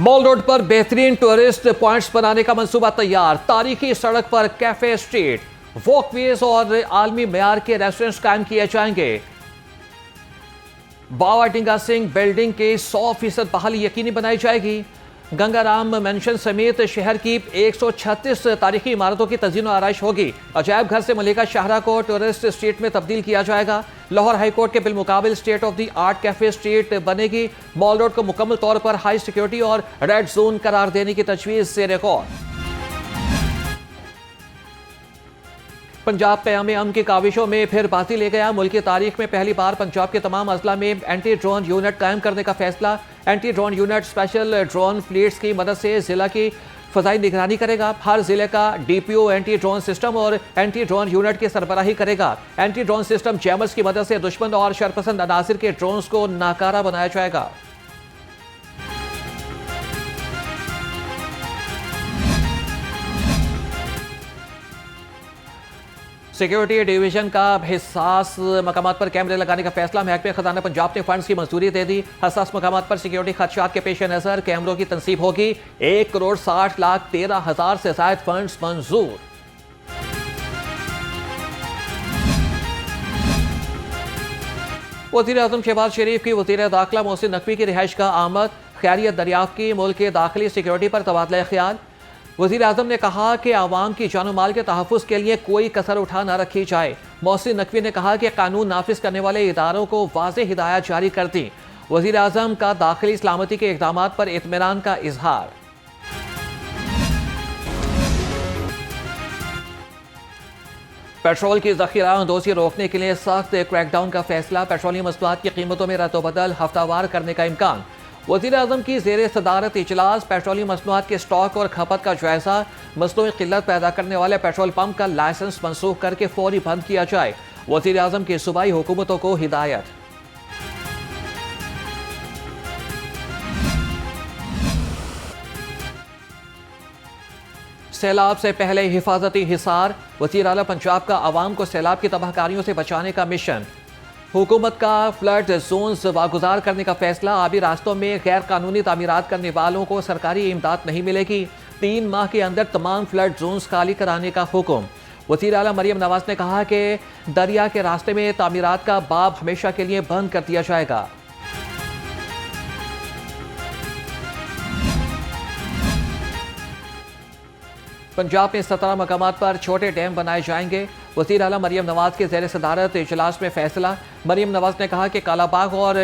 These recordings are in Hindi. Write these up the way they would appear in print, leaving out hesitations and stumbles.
मॉल रोड पर बेहतरीन टूरिस्ट पॉइंट्स बनाने का मंसूबा तैयार। तारीखी सड़क पर कैफे स्ट्रीट, वॉकवेज और आलमी मेयार के रेस्टोरेंट्स कायम किए जाएंगे। बाबा डिंगा सिंह बिल्डिंग के 100% बहाली यकीनी बनाई जाएगी। गंगाराम मेंशन समेत शहर की 136 तारीखी इमारतों की तज़ीन आराइश होगी। अजायब घर से मलिका शाहरा को टूरिस्ट स्ट्रीट में तब्दील किया जाएगा। लाहौर हाईकोर्ट के बिलमुकाबिल state of the art cafe street बनेगी। मॉल रोड को मुकम्मल तौर पर हाई सिक्योरिटी और रेड जोन करार देने की तजवीज़ से रिकॉर्ड। पंजाब क़याम अमन की काविशों में फिर बाती ले गया। मुल्क की तारीख में पहली बार पंजाब के तमाम अजला में एंटी ड्रोन यूनिट कायम करने का फैसला। Anti drone unit special drone fleets की मदद से जिला की फजाई निगरानी करेगा। हर जिले का डीपीओ एंटी ड्रोन सिस्टम और एंटी ड्रोन यूनिट की सरबराही करेगा। एंटी ड्रोन सिस्टम जैमर्स की मदद से दुश्मन और शरपसंद अनासिर के ड्रोन्स को नाकारा बनाया जाएगा। सिक्योरिटी डिवीजन का हिसास मकामात पर कैमरे लगाने का फैसला। महकमे खजाना पंजाब ने फंड्स की मंजूरी दे दी। हसास मकामात पर सिक्योरिटी खदशात के पेश नजर कैमरों की तनसीब होगी। 1,60,13,000 से ज्यादा फंड्स मंजूर। वज़ीर आज़म शहबाज शरीफ की वज़ीर दाखिला मोहसिन नकवी की रिहाइश का आमद। खैरियत दरियाफ्त की। मुल्क के दाखिली सिक्योरिटी पर तबादला ख्याल। वज़ीर आज़म ने कहा कि आवाम की जान माल के तहफ़्फ़ुज़ के लिए कोई कसर उठा न रखी जाए। मोहसिन नकवी ने कहा कि कानून नाफिज करने वाले इदारों को वाज़ेह हिदायत जारी कर दी। वज़ीर आज़म का दाखिली सलामती के इक़दामात पर इत्मीनान का इजहार। पेट्रोल की ज़ख़ीरा अंदोज़ी रोकने के लिए सख्त क्रैकडाउन का फैसला। पेट्रोलियम मसनूआत की कीमतों में रद्दोबदल हफ्तावार करने का इम्कान। वज़ीर आज़म की ज़ेर सदारत इजलास। पेट्रोलियम मसनूआत के स्टॉक और खपत का जायजा। मसनूई क़िल्लत पैदा करने वाले पेट्रोल पंप का लाइसेंस मनसूख करके फौरी बंद किया जाए। वज़ीर आज़म की सूबाई हुकूमतों को हिदायत। सैलाब से पहले हिफाजती हिसार। वज़ीर आला पंजाब का आवाम को सैलाब की तबाहकारियों से बचाने का मिशन। हुकूमत का फ्लड जोन्स वागुजार करने का फैसला। आबी रास्तों में गैर कानूनी तामीरात करने वालों को सरकारी इमदाद नहीं मिलेगी। 3 माह के अंदर तमाम फ्लड जोन्स खाली कराने का हुक्म। वज़ीर आला मरियम नवाज ने कहा कि दरिया के रास्ते में तामीरात का बाब हमेशा के लिए बंद कर दिया जाएगा। पंजाब में 17 मकामात पर छोटे डैम बनाए जाएंगे। वज़ीर आला मरियम नवाज के ज़ेर सदारत इजलास में फैसला। मरियम नवाज ने कहा कि कालाबाग और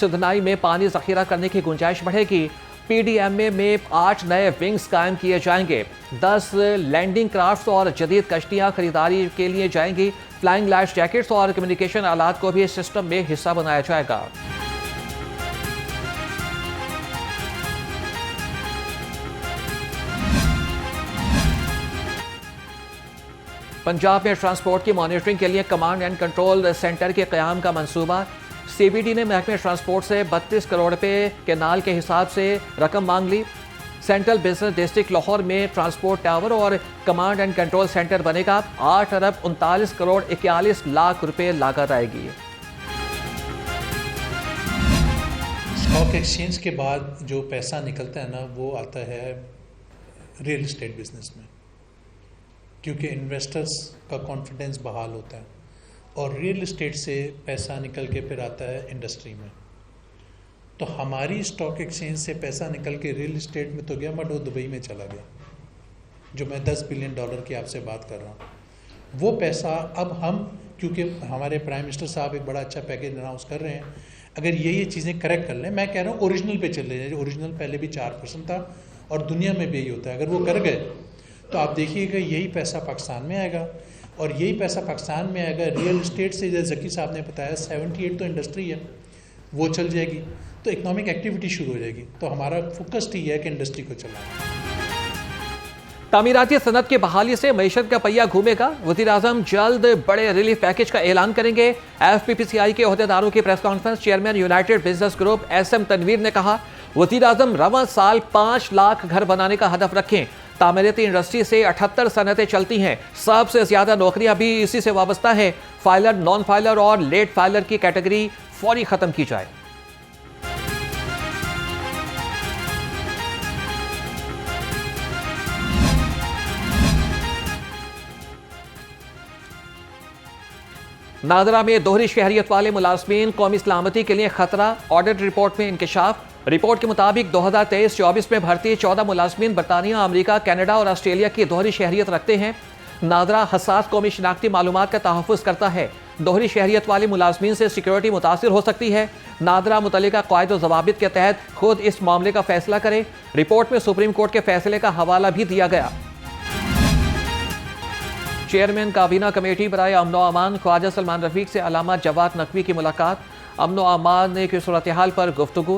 सिधनाई में पानी ज़ख़ीरा करने की गुंजाइश बढ़ेगी। PDMA में 8 नए विंग्स कायम किए जाएंगे। 10 लैंडिंग क्राफ्ट और जदीद कश्तियाँ खरीदारी के लिए जाएंगी। फ्लाइंग लाइफ जैकेट्स और कम्युनिकेशन आलात को भी इस सिस्टम में हिस्सा बनाया जाएगा। पंजाब में ट्रांसपोर्ट की मॉनिटरिंग के लिए कमांड एंड कंट्रोल सेंटर के क़याम का मंसूबा। CBD ने महकमे ट्रांसपोर्ट से 32 करोड़ रुपए के नाल के हिसाब से रकम मांग ली। सेंट्रल बिजनेस डिस्ट्रिक्ट लाहौर में ट्रांसपोर्ट टावर और कमांड एंड कंट्रोल सेंटर बनेगा। 8 अरब 39 करोड़ 41 लाख रुपए लागत आएगी। स्टॉक एक्सचेंज के बाद जो पैसा निकलता है ना, वो आता है रियल एस्टेट बिजनेस में, क्योंकि इन्वेस्टर्स का कॉन्फिडेंस बहाल होता है और रियल एस्टेट से पैसा निकल के फिर आता है इंडस्ट्री में। तो हमारी स्टॉक एक्सचेंज से पैसा निकल के रियल एस्टेट में तो गया, बट वो दुबई में चला गया। जो मैं $10 बिलियन की आपसे बात कर रहा हूँ, वो पैसा अब हम, क्योंकि हमारे प्राइम मिनिस्टर साहब एक बड़ा अच्छा पैकेज अनाउंस कर रहे हैं, अगर ये चीज़ें करेक्ट कर लें, मैं कह रहा हूँ ओरिजिनल पे चले जाए। ओरिजिनल पहले भी 4% था और दुनिया में भी यही होता है। अगर वो कर गए तो आप देखिएगा यही पैसा पाकिस्तान में आएगा और यही पैसा पाकिस्तान में आएगा रियल एस्टेट से। जैसे ज़की साहब ने बताया 78 तो इंडस्ट्री है, वो चल जाएगी तो इकोनॉमिक एक्टिविटी शुरू हो जाएगी। तो हमारा फोकस ही है कि इंडस्ट्री को चलाना। तामीराती सनत की बहाली से मईशत का पहिया घूमेगा। वज़ीर आज़म जल्द बड़े रिलीफ पैकेज का ऐलान करेंगे। FPPCI के अहदेदारों की press conference. Chairman United Business Group SM Tanveer ने कहा, वज़ीर आज़म रवां साल 5 लाख घर बनाने का हदफ रखें। तामीराती इंडस्ट्री से 78 सनतें चलती हैं। सबसे ज्यादा नौकरियां भी इसी से वाबस्ता है। फाइलर, नॉन फाइलर और लेट फाइलर की कैटेगरी फौरी खत्म की जाए। नादरा में दोहरी शहरियत वाले मुलाजमीन कौमी सलामती के लिए खतरा, ऑडिट रिपोर्ट में इंकशाफ। रिपोर्ट के मुताबिक 2023-24 में भर्ती 14 मुलाजमीन बरतानिया, अमेरिका, कनाडा और ऑस्ट्रेलिया की दोहरी शहरियत रखते हैं। नादरा हसास कौमी शनाख्ती मालूमात का तहफ़्फ़ुज़ करता है। दोहरी शहरियत वाले मुलाजमीन से सिक्योरिटी मुतासिर हो सकती है। नादरा मुतल्लिका क़वाइद व ज़वाबित के तहत खुद इस मामले का फैसला करे। रिपोर्ट में सुप्रीम कोर्ट के फैसले का हवाला भी दिया गया। चेयरमैन काबीना कमेटी बराए अमन व अमान ख्वाजा सलमान रफीक से अल्लामा जवाद नकवी की मुलाकात। अमन व अमान की सूरत हाल पर गुफ्तगू।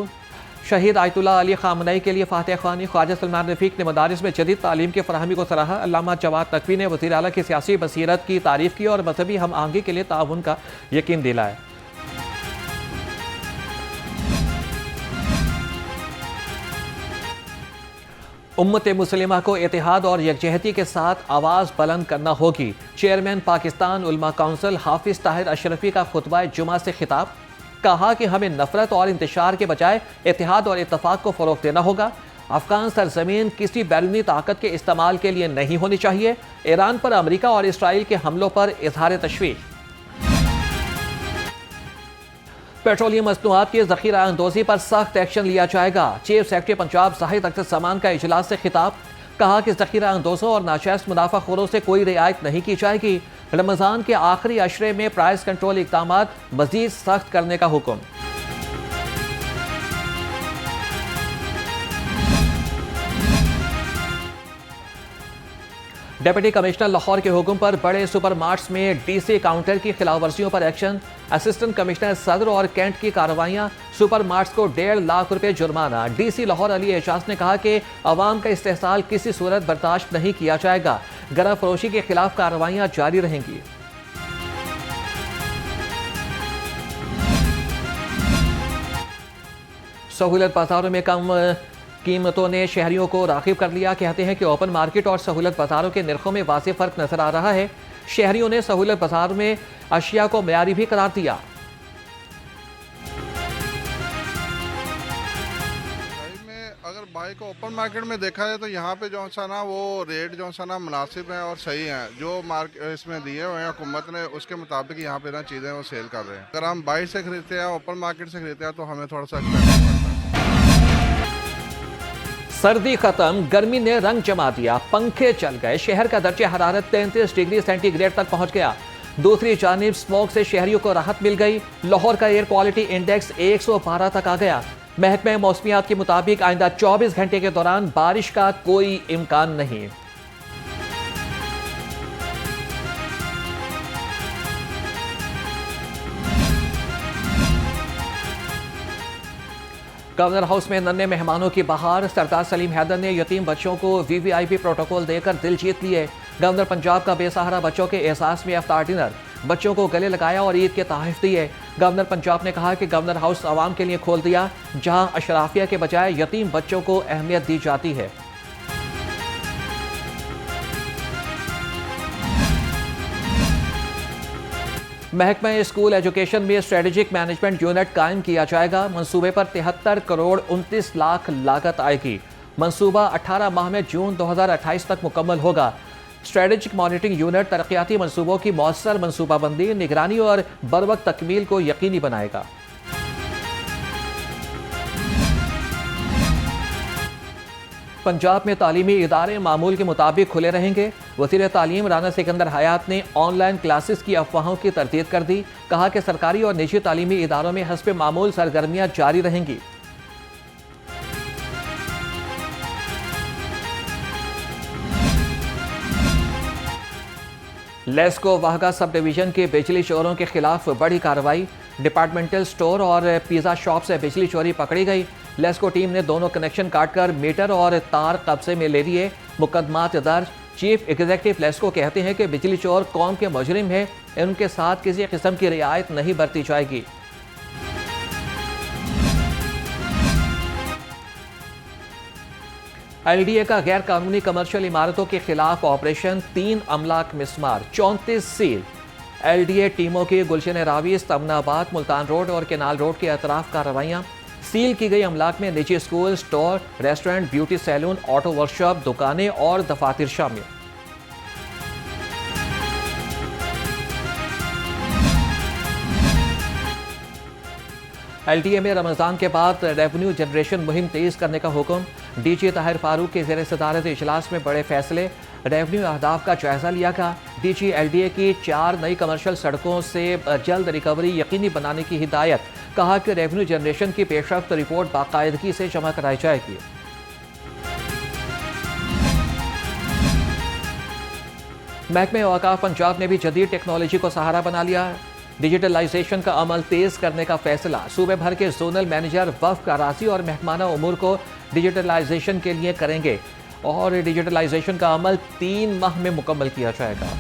शहीद आयतुल्लाह अली खामनई के लिए फातह ख्वानी। ख्वाजा सलमान रफीक ने मदारिस में जदीद तालीम की फराहमी को सराहा। अल्लामा जवाद नकवी ने वज़ीर आला की सियासी बसीरत की तारीफ की और मजहबी हम आहंगी के लिए ताउन का यकीन दिलाया। उम्मत मुस्लिमा को इत्तेहाद और यकजहती के साथ आवाज़ बुलंद करना होगी। चेयरमैन पाकिस्तान उलमा काउंसिल हाफिज ताहिर अशरफी का खुतबा जुमा से खिताब। कहा कि हमें नफरत और इंतशार के बजाय इत्तेहाद और इत्तफाक को फ़रोग़ देना होगा। अफ़गान सरज़मीन किसी बैरूनी ताकत के इस्तेमाल के लिए नहीं होनी चाहिए। ईरान पर अमेरिका और इसराइल के हमलों पर इजहार तशवीश। पेट्रोलियम मसनूआत की ज़ख़ीरा अंदोज़ी पर सख्त एक्शन लिया जाएगा। चीफ सेक्रेटरी पंजाब ज़ाहिद अख्तर समान का इजलास से खिताब। कहा कि ज़ख़ीरा अंदोज़ों और नाजायज़ मुनाफाखोरों से कोई रियायत नहीं की जाएगी। रमज़ान के आखिरी अशरे में प्राइस कंट्रोल इक़दामात मज़ीद सख्त करने का हुक्म। डिप्टी कमिश्नर लाहौर के हुक्म पर बड़े सुपर मार्ट्स में डीसी काउंटर की खिलाफवर्जियों पर एक्शन। असिस्टेंट कमिश्नर सदर और कैंट की कार्रवाइयां। सुपर मार्ट्स को 1.5 लाख रुपए जुर्माना। डीसी लाहौर अली एजाज ने कहा कि अवाम का इस्तेहसाल किसी सूरत बर्दाश्त नहीं किया जाएगा। गरम फरोशी के खिलाफ कार्रवाइयां जारी रहेंगी। सहूलत बाजारों में कम कीमतों ने शहरियों को राग़िब कर लिया। कहते हैं कि ओपन मार्केट और सहूलत बाजारों के नरखों में वाज़ेह फ़र्क नजर आ रहा है। शहरियों ने सहूलत बाजार में अशिया को मयारी भी करार दिया। अगर बाइक को ओपन मार्केट में देखा जाए तो यहाँ पे जो सा ना वो रेट जो सा ना मुनासिब है और सही है। जो मार्केट इसमें दिए हुए हैं हुकूमत ने उसके मुताबिक यहाँ पे ना चीज़ें वो सेल कर रहे हैं। अगर हम बाइक से खरीदते हैं ओपन मार्केट से खरीदते हैं तो हमें थोड़ा सा एक्सपेंसिव पड़ता है। सर्दी खत्म, गर्मी ने रंग जमा दिया। पंखे चल गए। शहर का दर्जे हरारत 33 डिग्री सेंटीग्रेड तक पहुंच गया। दूसरी जानिब स्मोक से शहरियों को राहत मिल गई। लाहौर का एयर क्वालिटी इंडेक्स 112 तक आ गया। महकमा मौसमियात के मुताबिक आइंदा 24 घंटे के दौरान बारिश का कोई इम्कान नहीं। गवर्नर हाउस में नन्हे मेहमानों की बहार। सरदार सलीम हैदर ने यतीम बच्चों को वीवीआईपी प्रोटोकॉल देकर दिल जीत लिए। गवर्नर पंजाब का बेसहारा बच्चों के एहसास में इफ्तार डिनर। बच्चों को गले लगाया और ईद के तोहफे दिए। गवर्नर पंजाब ने कहा कि गवर्नर हाउस आवाम के लिए खोल दिया, जहां अशराफिया के बजाय यतीम बच्चों को अहमियत दी जाती है। महकमा स्कूल एजुकेशन में स्ट्रेटेजिक मैनेजमेंट यूनिट कायम किया जाएगा। मंसूबे पर 73 करोड़ 29 लाख लागत आएगी। मंसूबा 18 माह में जून 2028 तक मुकम्मल होगा। स्ट्रेटेजिक मॉनिटरिंग यूनिट तरक्याती मंसूबों की मौसर मंसूबाबंदी, निगरानी और बरवक्त तकमील को यकीनी बनाएगा। पंजाब में तालीमी इदारे मामूल के मुताबिक खुले रहेंगे। वज़ीर तालीम राना सिकंदर हयात ने ऑनलाइन क्लासेस की अफवाहों की तरदीद कर दी। कहा कि सरकारी और निजी तालीमी इदारों में हस्ब मामूल सरगर्मियां जारी रहेंगी। लेस्को वाहगा सब डिवीजन के बिजली चोरों के खिलाफ बड़ी कार्रवाई। डिपार्टमेंटल स्टोर और पिज़्ज़ा शॉप से बिजली चोरी पकड़ी गई। लेस्को टीम ने दोनों कनेक्शन काटकर मीटर और तार कब्जे में ले लिए। मुकदमात दर्ज। चीफ एग्जीक्यूटिव लेस्को कहते हैं कि बिजली चोर कौम के मुजरिम हैं, उनके साथ किसी किस्म की रियायत नहीं बरती जाएगी। एलडीए का गैर कानूनी कमर्शियल इमारतों के खिलाफ ऑपरेशन। 3 अमलाक मिसमार, 34 सील। एलडीए टीमों की गुलशन रावीस, तमनाबाद, मुल्तान रोड और केनाल रोड के अतराफ कार्रवाइयां। सील की गई अमलाक में निजी school, store, restaurant, beauty salon, auto workshop, दुकानें और दफातर शामिल। LTA में रमज़ान के बाद रेवेन्यू जनरेशन मुहिम तेज़ करने का हुक्म। डीजी ताहिर फारूक के ज़ेर सदारत इजलास में बड़े फैसले। रेवेन्यू अहदाफ का जायज़ा लिया गया। डीजी LDA की 4 नई कमर्शियल सड़कों से जल्द रिकवरी यकीनी बनाने की हिदायत। कहा कि रेवेन्यू जनरेशन की पेशरफ्त रिपोर्ट बाकायदगी से जमा कराई जाएगी। महकमे औकाफ पंजाब ने भी जदीद टेक्नोलॉजी को सहारा बना लिया है। डिजिटलाइजेशन का अमल तेज करने का फैसला। सूबे भर के जोनल मैनेजर वफ़ अराज़ी और महकमाना उमूर को डिजिटलाइजेशन के लिए करेंगे और डिजिटलाइजेशन का अमल 3 माह में मुकम्मल किया जाएगा।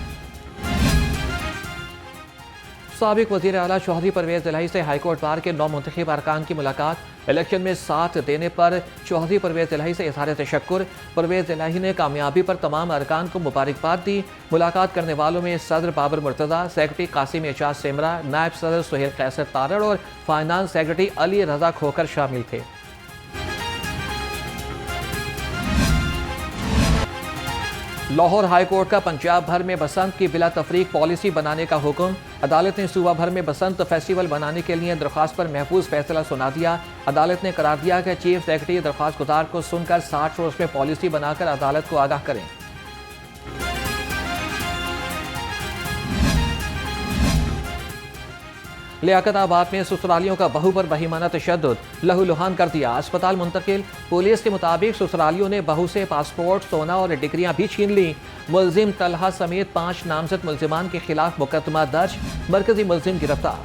साबिक वज़ीर आला चौधरी परवेज़ इलाही से हाईकोर्ट बार के 9 मुंतखब अरकान की मुलाकात। इलेक्शन में साथ देने पर चौधरी परवेज़ इलाही से इज़हार तशक्कुर। परवेज़ इलाही ने कामयाबी पर तमाम अरकान को मुबारकबाद दी। मुलाकात करने वालों में सदर बाबर मुर्तज़ा, सेक्रेटरी कासिम एजाज सेमरा, नायब सदर सुहेल कैसर तारड़ और फाइनेंस सेक्रेटरी अली रजा खोकर शामिल थे। लाहौर हाई कोर्ट का पंजाब भर में बसंत की बिला तफरीक पॉलिसी बनाने का हुक्म। अदालत ने सूबा भर में बसंत फेस्टिवल बनाने के लिए दरख्वास्त पर महफूज फैसला सुना दिया। अदालत ने करार दिया कि चीफ सेक्रेटरी दरख्वास्त गुजार को सुनकर 60 रोज में पॉलिसी बनाकर अदालत को आगाह करें। लियाकताबाद में ससुरालियों का बहू पर बहीमाना तशद्दुद, लहूलुहान कर दिया, अस्पताल मुंतकिल। पुलिस के मुताबिक ससुरालियों ने बहू से पासपोर्ट, सोना और डिग्रियां भी छीन ली। मुलजिम तलहा समेत 5 नामजद मुलजिमान के खिलाफ मुकदमा दर्ज, मरकजी मुलजिम गिरफ्तार।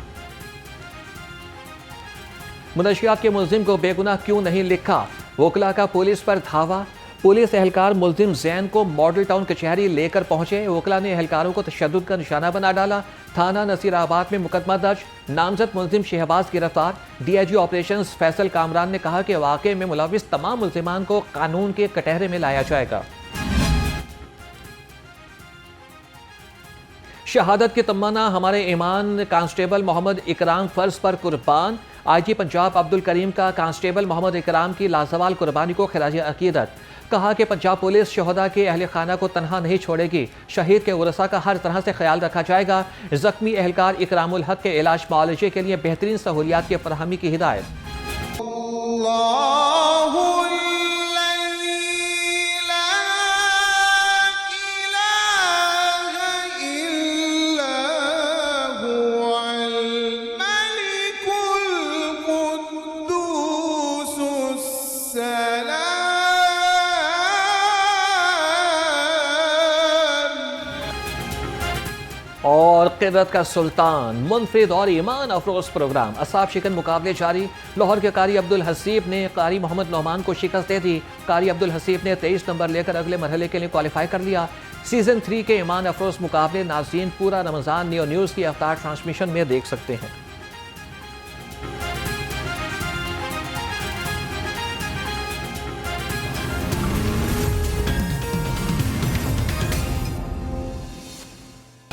मुनशियात के मुलजिम को बेगुनाह क्यों नहीं लिखा, वकला का पुलिस पर धावा। पुलिस एहलकार मुलजिम जैन को मॉडल टाउन कचहरी लेकर पहुंचे। वकला ने एहलकारों को तशद्दुद का निशाना बना डाला। थाना नसीराबाद में मुकदमा दर्ज, नामजद मुलजिम शहबाज गिरफ्तार। DIG ऑपरेशंस फैसल कामरान ने कहा कि वाकये में मुलविस तमाम मुलजिमान को कानून के कटहरे में लाया जाएगा। शहादत की तमन्ना हमारे ईमान, कांस्टेबल मोहम्मद इकराम फर्ज पर कुर्बान। IG पंजाब अब्दुल करीम का कांस्टेबल मोहम्मद इकराम की लाजवाल कुर्बानी को खिराज अकीदत। कहा कि पंजाब पुलिस शहदा के अहल खाना को तनहा नहीं छोड़ेगी। शहीद के उरसा का हर तरह से ख्याल रखा जाएगा। जख्मी एहलकार इकरामुल हक के इलाज मुआलजे के लिए बेहतरीन सहूलियात की फराहमी की हिदायत। और क़िदरत का सुल्तान मुनफरिद और ईमान अफरोज प्रोग्राम। असाब शिकन मुकाबले जारी। लाहौर के कारी अब्दुल हसीब ने कारी मोहम्मद नौमान को शिकस्त दे दी। कारी अब्दुल हसीब ने 23 नंबर लेकर अगले मरहले के लिए क्वालिफाई कर लिया। सीजन 3 के ईमान अफरोज मुकाबले नाज़रीन पूरा रमज़ान न्यूज़ की अफ्तार ट्रांसमिशन में देख सकते हैं।